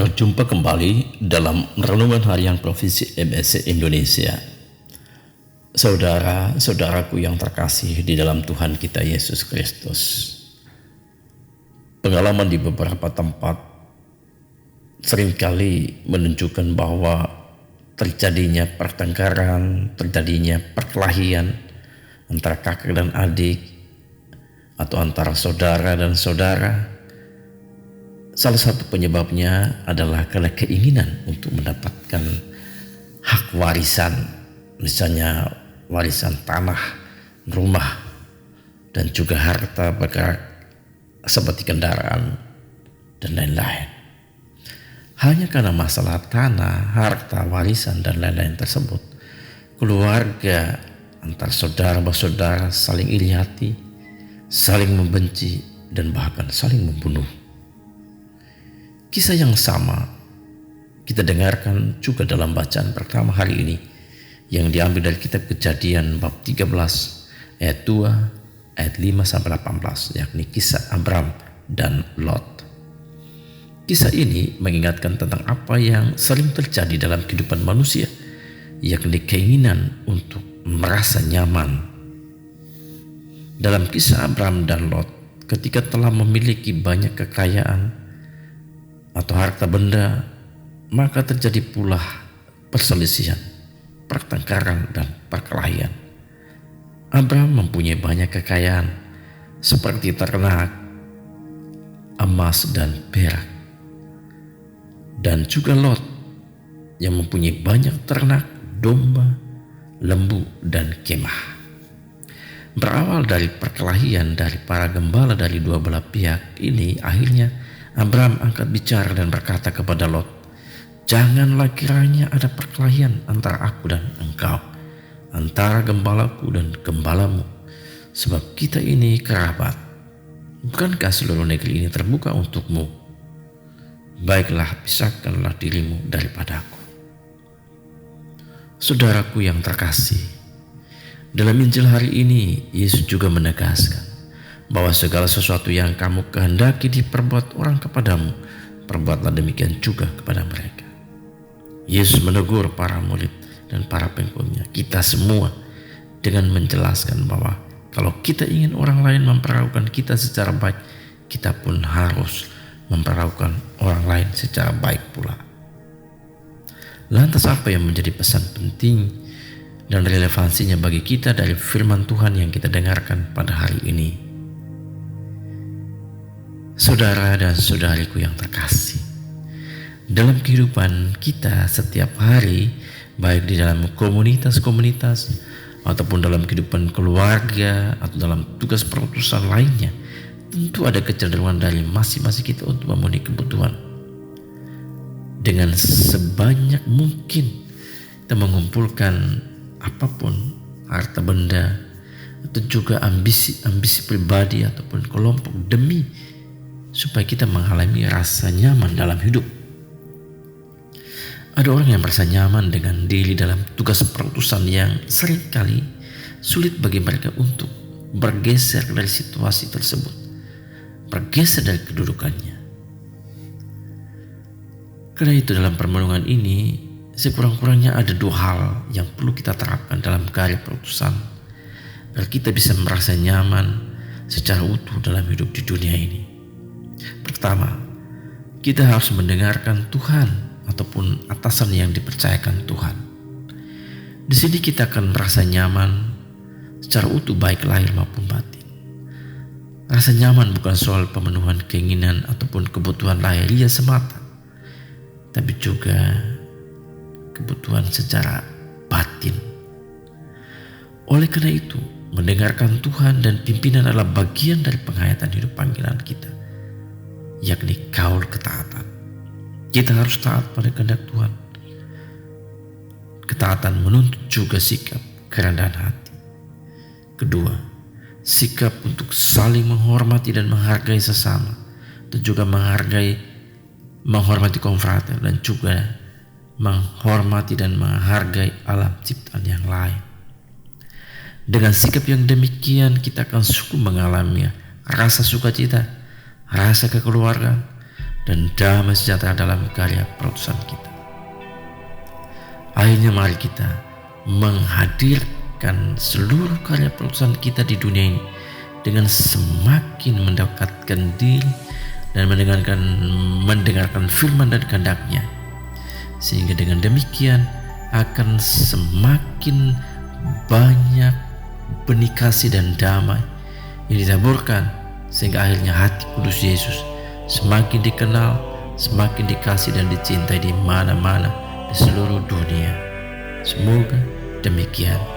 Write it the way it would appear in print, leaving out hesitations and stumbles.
Berjumpa kembali dalam Renungan Harian Provinsi MSC Indonesia. Saudara-saudaraku yang terkasih di dalam Tuhan kita Yesus Kristus. Pengalaman di beberapa tempat seringkali menunjukkan bahwa terjadinya pertengkaran, terjadinya perkelahian antara kakak dan adik, atau antara saudara dan saudara. Salah satu penyebabnya adalah karena keinginan untuk mendapatkan hak warisan, misalnya warisan tanah, rumah, dan juga harta bergerak seperti kendaraan dan lain-lain. Hanya karena masalah tanah, harta, warisan, dan lain-lain tersebut, keluarga antar saudara bersaudara saling iri hati, saling membenci, dan bahkan saling membunuh. Kisah yang sama kita dengarkan juga dalam bacaan pertama hari ini yang diambil dari kitab Kejadian bab 13 ayat 2 ayat 5 sampai 18, yakni kisah Abram dan Lot. Kisah ini mengingatkan tentang apa yang sering terjadi dalam kehidupan manusia, yakni keinginan untuk merasa nyaman. Dalam kisah Abram dan Lot, ketika telah memiliki banyak kekayaan atau harta benda, maka terjadi pula perselisihan, pertengkaran, dan perkelahian. Abram mempunyai banyak kekayaan seperti ternak, emas, dan perak. Dan juga Lot yang mempunyai banyak ternak, domba, lembu, dan kemah. Berawal dari perkelahian dari para gembala dari dua belah pihak ini, akhirnya Abram angkat bicara dan berkata kepada Lot, "Janganlah kiranya ada perkelahian antara aku dan engkau, antara gembalaku dan gembalamu, sebab kita ini kerabat. Bukankah seluruh negeri ini terbuka untukmu? Baiklah, pisahkanlah dirimu daripadaku." Saudaraku yang terkasih, dalam Injil hari ini Yesus juga menegaskan bahwa segala sesuatu yang kamu kehendaki diperbuat orang kepadamu, perbuatlah demikian juga kepada mereka. Yesus menegur para murid dan para pengikutnya, kita semua, dengan menjelaskan bahwa kalau kita ingin orang lain memperlakukan kita secara baik, kita pun harus memperlakukan orang lain secara baik pula. Lantas apa yang menjadi pesan penting dan relevansinya bagi kita dari firman Tuhan yang kita dengarkan pada hari ini? Saudara dan saudariku yang terkasih, dalam kehidupan kita setiap hari, baik di dalam komunitas-komunitas ataupun dalam kehidupan keluarga atau dalam tugas perutusan lainnya, tentu ada kecenderungan dari masing-masing kita untuk memenuhi kebutuhan. Dengan sebanyak mungkin kita mengumpulkan apapun, harta benda, atau juga ambisi pribadi ataupun kelompok demi supaya kita mengalami rasa nyaman dalam hidup. Ada orang yang merasa nyaman dengan diri dalam tugas perutusan yang seringkali sulit bagi mereka untuk bergeser dari situasi tersebut, bergeser dari kedudukannya. Karena itu dalam permenungan ini sekurang-kurangnya ada dua hal yang perlu kita terapkan dalam karya perutusan agar kita bisa merasa nyaman secara utuh dalam hidup di dunia ini. Pertama, kita harus mendengarkan Tuhan ataupun atasan yang dipercayakan Tuhan. Di sini kita akan merasa nyaman secara utuh baik lahir maupun batin. Rasa nyaman bukan soal pemenuhan keinginan ataupun kebutuhan lahiriah semata, tapi juga kebutuhan secara batin. Oleh karena itu, mendengarkan Tuhan dan pimpinan adalah bagian dari penghayatan hidup panggilan kita, yakni kaul ketaatan. Kita harus taat pada kehendak Tuhan. Ketaatan menuntut juga sikap kerendahan hati. Kedua, sikap untuk saling menghormati dan menghargai sesama, dan juga menghormati konfrater, dan juga menghormati dan menghargai alam ciptaan yang lain. Dengan sikap yang demikian, kita akan sungguh mengalami rasa sukacita, rasa kekeluargaan, dan damai sejahtera dalam karya perutusan kita. Akhirnya mari kita menghadirkan seluruh karya perutusan kita di dunia ini dengan semakin mendekatkan diri dan mendengarkan firman dan kehendak-Nya, sehingga dengan demikian akan semakin banyak benih kasih dan damai yang ditaburkan, sehingga akhirnya hati kudus Yesus semakin dikenal, semakin dikasih dan dicintai di mana-mana di seluruh dunia. Semoga demikian.